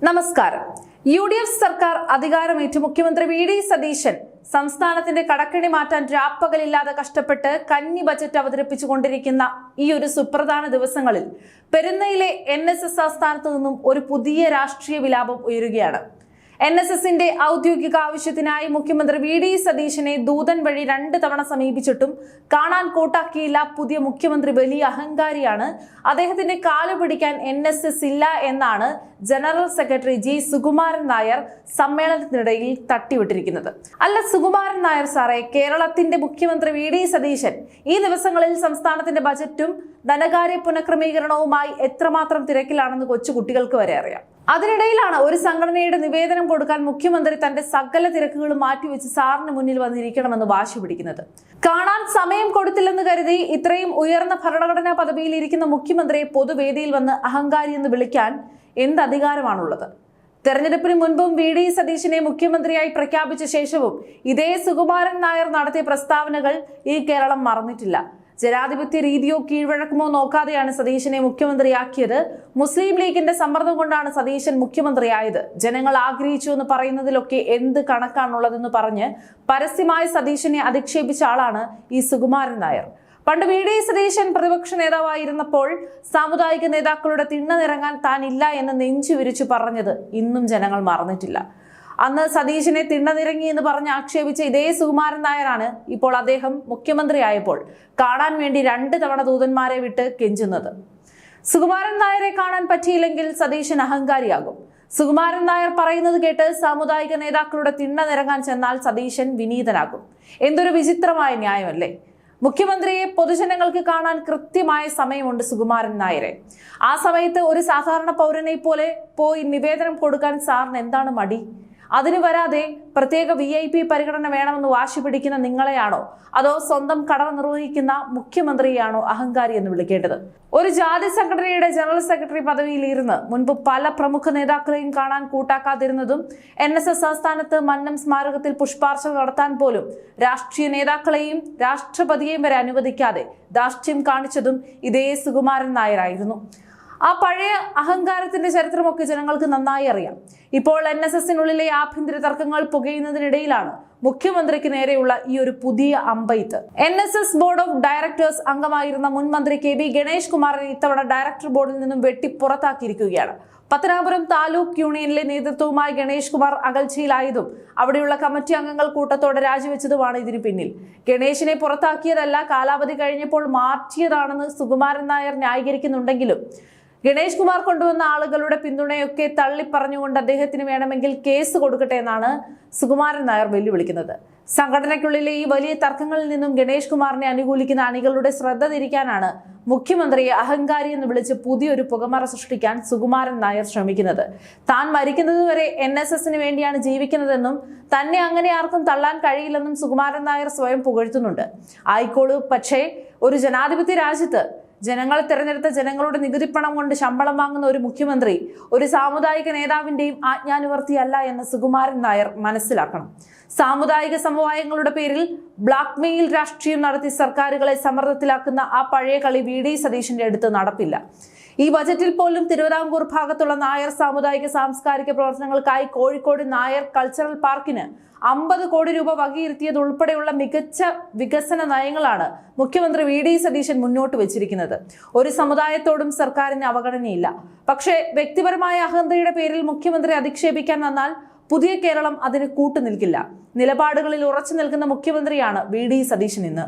നമസ്കാരം. UDF സർക്കാർ അധികാരമേറ്റ് മുഖ്യമന്ത്രി വി.ഡി. സതീശൻ സംസ്ഥാനത്തിന്റെ കടക്കണി മാറ്റാൻ രാപ്പകലില്ലാതെ കഷ്ടപ്പെട്ട് കന്നി ബജറ്റ് അവതരിപ്പിച്ചുകൊണ്ടിരിക്കുന്ന ഈ ഒരു സുപ്രധാന ദിവസങ്ങളിൽ പെരുന്നയിലെ NSS ആസ്ഥാനത്ത് നിന്നും ഒരു പുതിയ രാഷ്ട്രീയ വിലാപം ഉയരുകയാണ്. NSSന്റെ ഔദ്യോഗിക ആവശ്യത്തിനായി മുഖ്യമന്ത്രി വി.ഡി. സതീശനെ ദൂതൻ വഴി 2 തവണ സമീപിച്ചിട്ടും കാണാൻ കൂട്ടാക്കിയില്ല പുതിയ മുഖ്യമന്ത്രി വലിയ അഹങ്കാരിയാണ്, അദ്ദേഹത്തിന്റെ കാല് പിടിക്കാൻ NSS ഇല്ല എന്നാണ് general secretary G Sukumaran Nair സമ്മേളനത്തിനിടയിൽ തട്ടിവിട്ടിരിക്കുന്നത്. അല്ല സുകുമാരൻ നായർ സാറേ, കേരളത്തിന്റെ മുഖ്യമന്ത്രി വി.ഡി. സതീശൻ ഈ ദിവസങ്ങളിൽ സംസ്ഥാനത്തിന്റെ ബജറ്റും ധനകാര്യ പുനഃക്രമീകരണവുമായി എത്രമാത്രം തിരക്കിലാണെന്ന് കൊച്ചുകുട്ടികൾക്ക് വരെ അറിയാം. അതിനിടയിലാണ് ഒരു സംഘടനയുടെ നിവേദനം കൊടുക്കാൻ മുഖ്യമന്ത്രി തന്റെ സകല തിരക്കുകളും മാറ്റിവെച്ച് സാറിന് മുന്നിൽ വന്നിരിക്കണമെന്ന് വാശി പിടിക്കുന്നത്. കാണാൻ സമയം കൊടുത്തില്ലെന്ന് കരുതി ഇത്രയും ഉയർന്ന ഭരണഘടനാ പദവിയിൽ ഇരിക്കുന്ന മുഖ്യമന്ത്രിയെ പൊതുവേദിയിൽ വന്ന് അഹങ്കാരി എന്ന് വിളിക്കാൻ എന്ത് അധികാരമാണുള്ളത്? തെരഞ്ഞെടുപ്പിന് മുൻപും വി.ഡി. സതീശനെ മുഖ്യമന്ത്രിയായി പ്രഖ്യാപിച്ച ശേഷവും ഇതേ സുകുമാരൻ നായർ നടത്തിയ പ്രസ്താവനകൾ ഈ കേരളം മറന്നിട്ടില്ല. ജനാധിപത്യ രീതിയോ കീഴ്വഴക്കമോ നോക്കാതെയാണ് സതീശനെ മുഖ്യമന്ത്രിയാക്കിയത്. മുസ്ലിം ലീഗിന്റെ സമ്മർദ്ദം കൊണ്ടാണ് സതീശൻ മുഖ്യമന്ത്രിയായത്. ജനങ്ങൾ ആഗ്രഹിച്ചു എന്ന് പറയുന്നതിലൊക്കെ എന്ത് കണക്കാണുള്ളതെന്ന് പറഞ്ഞ് പരസ്യമായി സതീശനെ അധിക്ഷേപിച്ച ആളാണ് ഈ സുകുമാരൻ നായർ. പണ്ട് വി.ഡി. സതീശൻ പ്രതിപക്ഷ നേതാവായിരുന്നപ്പോൾ സാമുദായിക നേതാക്കളുടെ തിണ്ണനിറങ്ങാൻ താനില്ല എന്ന് നെഞ്ചു വിരിച്ചു പറഞ്ഞത് ഇന്നും ജനങ്ങൾ മറന്നിട്ടില്ല. അന്ന് സതീശനെ തിണ്ണനിറങ്ങി എന്ന് പറഞ്ഞ് ആക്ഷേപിച്ച ഇതേ സുകുമാരൻ നായരാണ് ഇപ്പോൾ അദ്ദേഹം മുഖ്യമന്ത്രിയായപ്പോൾ കാണാൻ വേണ്ടി 2 തവണ ദൂതന്മാരെ വിട്ട് കെഞ്ചുന്നത്. സുകുമാരൻ നായരെ കാണാൻ പറ്റിയില്ലെങ്കിൽ സതീശൻ അഹങ്കാരിയാകും. സുകുമാരൻ നായർ പറയുന്നത് കേട്ട് സാമുദായിക നേതാക്കളുടെ തിണ്ണനിറങ്ങാൻ ചെന്നാൽ സതീശൻ വിനീതനാകും. എന്തൊരു വിചിത്രമായ ന്യായമല്ലേ? മുഖ്യമന്ത്രിയെ പൊതുജനങ്ങൾക്ക് കാണാൻ കൃത്യമായ സമയമുണ്ട് സുകുമാരൻ നായരെ. ആ സമയത്ത് ഒരു സാധാരണ പൗരനെ പോലെ പോയി നിവേദനം കൊടുക്കാൻ സാറിന് എന്താണ് മടി? അതിന് വരാതെ പ്രത്യേക VIP പരിഗണന വേണമെന്ന് വാശി പിടിക്കുന്ന നിങ്ങളെയാണോ അതോ സ്വന്തം കടമ നിർവഹിക്കുന്ന മുഖ്യമന്ത്രിയെയാണോ അഹങ്കാരി എന്ന് വിളിക്കേണ്ടത്? ഒരു ജാതി സംഘടനയുടെ ജനറൽ സെക്രട്ടറി പദവിയിൽ ഇരുന്ന് മുൻപ് പല പ്രമുഖ നേതാക്കളെയും കാണാൻ കൂട്ടാക്കാതിരുന്നതും NSS ആസ്ഥാനത്ത് മന്നം സ്മാരകത്തിൽ പുഷ്പാർച്ചന നടത്താൻ പോലും രാഷ്ട്രീയ നേതാക്കളെയും രാഷ്ട്രപതിയെയും വരെ അനുവദിക്കാതെ ധാർഷ്ട്യം കാണിച്ചതും ഇതേ സുകുമാരൻ നായരായിരുന്നു. ആ പഴയ അഹങ്കാരത്തിന്റെ ചരിത്രമൊക്കെ ജനങ്ങൾക്ക് നന്നായി അറിയാം. ഇപ്പോൾ NSSനുള്ളിലെ ആഭ്യന്തര തർക്കങ്ങൾ പുകയുന്നതിനിടയിലാണ് മുഖ്യമന്ത്രിക്ക് നേരെയുള്ള ഈ ഒരു പുതിയ അമ്പെയ്ത്ത്. NSS ബോർഡ് ഓഫ് ഡയറക്ടേഴ്സ് അംഗമായിരുന്ന മുൻ മന്ത്രി KB ഗണേഷ് കുമാറിനെ ഇത്തവണ ഡയറക്ടർ ബോർഡിൽ നിന്നും വെട്ടി പുറത്താക്കിയിരിക്കുകയാണ്. പത്തനാപുരം താലൂക്ക് യൂണിയനിലെ നേതൃത്വവുമായി ഗണേഷ് കുമാർ അകൽച്ചയിലായതും അവിടെയുള്ള കമ്മിറ്റി അംഗങ്ങൾ കൂട്ടത്തോടെ രാജിവെച്ചതുമാണ് ഇതിന് പിന്നിൽ. ഗണേഷിനെ പുറത്താക്കിയതല്ല, കാലാവധി കഴിഞ്ഞപ്പോൾ മാറ്റിയതാണെന്ന് സുകുമാരൻ നായർ ന്യായീകരിക്കുന്നുണ്ടെങ്കിലും ഗണേഷ് കുമാർ കൊണ്ടുവന്ന ആളുകളുടെ പിന്തുണയൊക്കെ തള്ളിപ്പറഞ്ഞുകൊണ്ട് അദ്ദേഹത്തിന് വേണമെങ്കിൽ കേസ് കൊടുക്കട്ടെ എന്നാണ് സുകുമാരൻ നായർ വെല്ലുവിളിക്കുന്നത്. സംഘടനയ്ക്കുള്ളിലെ ഈ വലിയ തർക്കങ്ങളിൽ നിന്നും ഗണേഷ് കുമാറിനെ അനുകൂലിക്കുന്ന അണികളുടെ ശ്രദ്ധ തിരിക്കാനാണ് മുഖ്യമന്ത്രിയെ അഹങ്കാരി എന്ന് വിളിച്ച് പുതിയൊരു പുകമറ സൃഷ്ടിക്കാൻ സുകുമാരൻ നായർ ശ്രമിക്കുന്നത്. താൻ മരിക്കുന്നതുവരെ NSSന് വേണ്ടിയാണ് ജീവിക്കുന്നതെന്നും തന്നെ അങ്ങനെ ആർക്കും തള്ളാൻ കഴിയില്ലെന്നും സുകുമാരൻ നായർ സ്വയം പുകഴ്ത്തുന്നുണ്ട്. ആയിക്കോളൂ, പക്ഷേ ഒരു ജനാധിപത്യ രാജ്യത്ത് ജനങ്ങൾ തിരഞ്ഞെടുത്ത ജനങ്ങളുടെ നികുതിപ്പണം കൊണ്ട് ശമ്പളം വാങ്ങുന്ന ഒരു മുഖ്യമന്ത്രി ഒരു സാമുദായിക നേതാവിന്റെയും ആജ്ഞാനുവർത്തിയല്ല എന്ന് സുകുമാരൻ നായർ മനസ്സിലാക്കണം. സാമുദായിക സമവായങ്ങളുടെ പേരിൽ ബ്ലാക്ക് മെയിൽ രാഷ്ട്രീയം നടത്തി സർക്കാരുകളെ സമ്മർദ്ദത്തിലാക്കുന്ന ആ പഴയ കളി വി.ഡി. സതീശന്റെ അടുത്ത് നടപ്പില്ല. ഈ ബജറ്റിൽ പോലും തിരുവിതാംകൂർ ഭാഗത്തുള്ള നായർ സാമുദായിക സാംസ്കാരിക പ്രവർത്തനങ്ങൾക്കായി കോഴിക്കോട് നായർ കൾച്ചറൽ പാർക്കിന് 50 കോടി രൂപ വകയിരുത്തിയത് ഉൾപ്പെടെയുള്ള മികച്ച വികസന നയങ്ങളാണ് മുഖ്യമന്ത്രി വി.ഡി. സതീശൻ മുന്നോട്ട് വെച്ചിരിക്കുന്നത്. ഒരു സമുദായത്തോടും സർക്കാരിന് അവഗണനയില്ല. പക്ഷേ വ്യക്തിപരമായ അഹന്തയുടെ പേരിൽ മുഖ്യമന്ത്രി അധിക്ഷേപിക്കാൻ വന്നാൽ പുതിയ കേരളം അതിന് കൂട്ടുനിൽക്കില്ല. നിലപാടുകളിൽ ഉറച്ചു നിൽക്കുന്ന മുഖ്യമന്ത്രിയാണ് വി.ഡി. സതീശൻ ഇന്ന്.